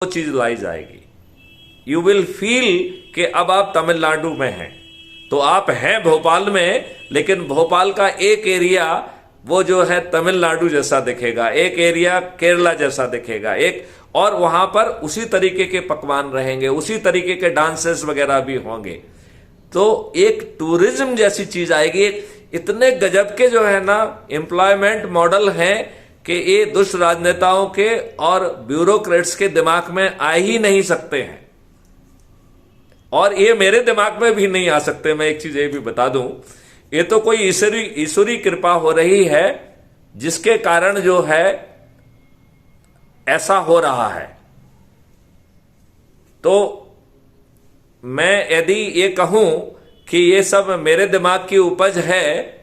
वो चीज लाई जाएगी। यू विल फील कि अब आप तमिलनाडु में हैं। तो आप हैं भोपाल में, लेकिन भोपाल का एक एरिया वो जो है तमिलनाडु जैसा दिखेगा, एक एरिया केरला जैसा दिखेगा, एक और वहां पर उसी तरीके के पकवान रहेंगे, उसी तरीके के डांसेस वगैरह भी होंगे। तो एक टूरिज्म जैसी चीज आएगी। इतने गजब के जो है ना एम्प्लॉयमेंट मॉडल हैं कि ये दुष्ट राजनेताओं के और ब्यूरोक्रेट्स के दिमाग में आ ही नहीं सकते हैं, और ये मेरे दिमाग में भी नहीं आ सकते। मैं एक चीज ये भी बता दूं, ये तो कोई ईश्वरी कृपा हो रही है जिसके कारण जो है ऐसा हो रहा है। तो मैं यदि ये कहूं कि ये सब मेरे दिमाग की उपज है,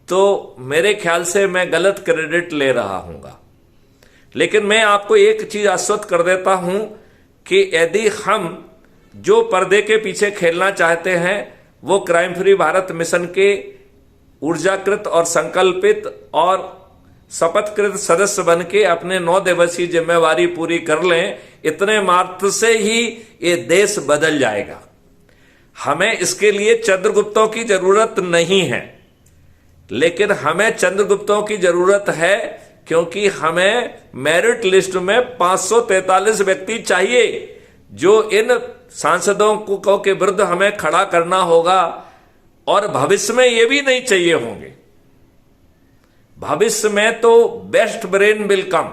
तो मेरे ख्याल से मैं गलत क्रेडिट ले रहा हूंगा। लेकिन मैं आपको एक चीज आश्वस्त कर देता हूं कि यदि हम जो पर्दे के पीछे खेलना चाहते हैं वो क्राइम फ्री भारत मिशन के ऊर्जाकृत और संकल्पित और शपथकृत सदस्य बन के अपने 9 दिवसीय जिम्मेवारी पूरी कर लें, इतने मात्र से ही ये देश बदल जाएगा। हमें इसके लिए चंद्रगुप्तों की जरूरत नहीं है, लेकिन हमें चंद्रगुप्तों की जरूरत है क्योंकि हमें मेरिट लिस्ट में 543 व्यक्ति चाहिए जो इन सांसदों को के विरुद्ध हमें खड़ा करना होगा, और भविष्य में ये भी नहीं चाहिए होंगे। भविष्य में तो best brain will come.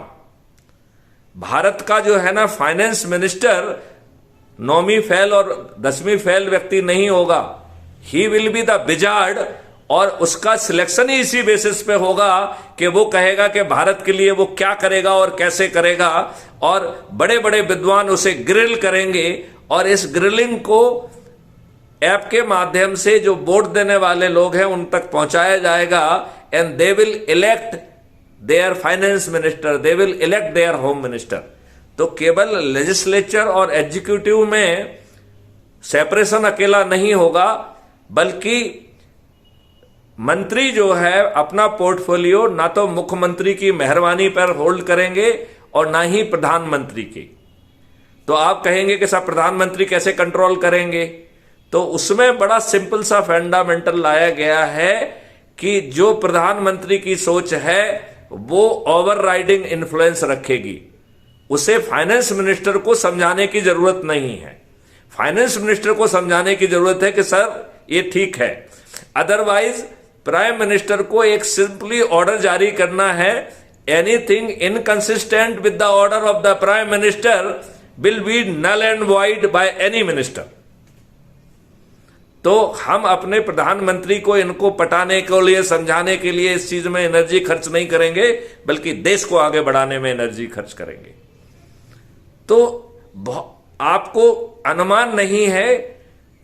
Bharat का जो है ना फाइनेंस मिनिस्टर 9वीं फेल और 10वीं फेल व्यक्ति नहीं होगा, he will be the wizard, और उसका सिलेक्शन ही इसी बेसिस पे होगा कि वो कहेगा कि भारत के लिए वो क्या करेगा और कैसे करेगा, और बड़े बड़े विद्वान उसे ग्रिल करेंगे, और इस ग्रिलिंग को ऐप के माध्यम से जो वोट देने वाले लोग हैं उन तक पहुंचाया जाएगा, and they will elect their finance minister, they will elect their home minister. तो केवल लेजिस्लेचर और एग्जीक्यूटिव में सेपरेशन अकेला नहीं होगा, बल्कि मंत्री जो है अपना पोर्टफोलियो ना तो मुख्यमंत्री की मेहरबानी पर होल्ड करेंगे और ना ही प्रधानमंत्री की। तो आप कहेंगे कि साहब प्रधानमंत्री कैसे कंट्रोल करेंगे? तो उसमें बड़ा सिंपल सा फंडामेंटल लाया गया है कि जो प्रधानमंत्री की सोच है वो ओवरराइडिंग इन्फ्लुएंस रखेगी। उसे फाइनेंस मिनिस्टर को समझाने की जरूरत नहीं है। फाइनेंस मिनिस्टर को समझाने की जरूरत है कि सर ये ठीक है। अदरवाइज प्राइम मिनिस्टर को एक सिंपली ऑर्डर जारी करना है, anything inconsistent with the order of the prime minister will be null and void by any minister. तो हम अपने प्रधानमंत्री को इनको पटाने के लिए, समझाने के लिए इस चीज में एनर्जी खर्च नहीं करेंगे, बल्कि देश को आगे बढ़ाने में एनर्जी खर्च करेंगे। तो आपको अनुमान नहीं है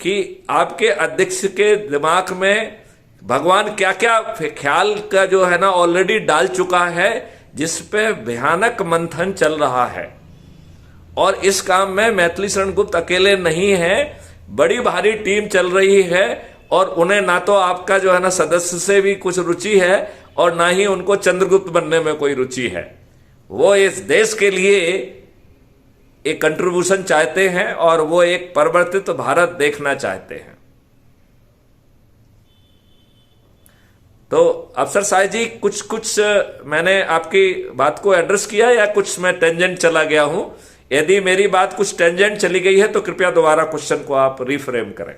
कि आपके अध्यक्ष के दिमाग में भगवान क्या क्या ख्याल का जो है ना ऑलरेडी डाल चुका है, जिस पे भयानक मंथन चल रहा है। और इस काम में मैथिली शरण गुप्त अकेले नहीं है, बड़ी भारी टीम चल रही है, और उन्हें ना तो आपका जो है ना सदस्य से भी कुछ रुचि है और ना ही उनको चंद्रगुप्त बनने में कोई रुचि है। वो इस देश के लिए एक कंट्रीब्यूशन चाहते हैं और वो एक परिवर्तित भारत देखना चाहते हैं। तो अफसर साहब जी, कुछ मैंने आपकी बात को एड्रेस किया या कुछ मैं टेंजेंट चला गया हूं? यदि मेरी बात कुछ टेंजेंट चली गई है तो कृपया दोबारा क्वेश्चन को आप रिफ्रेम करें।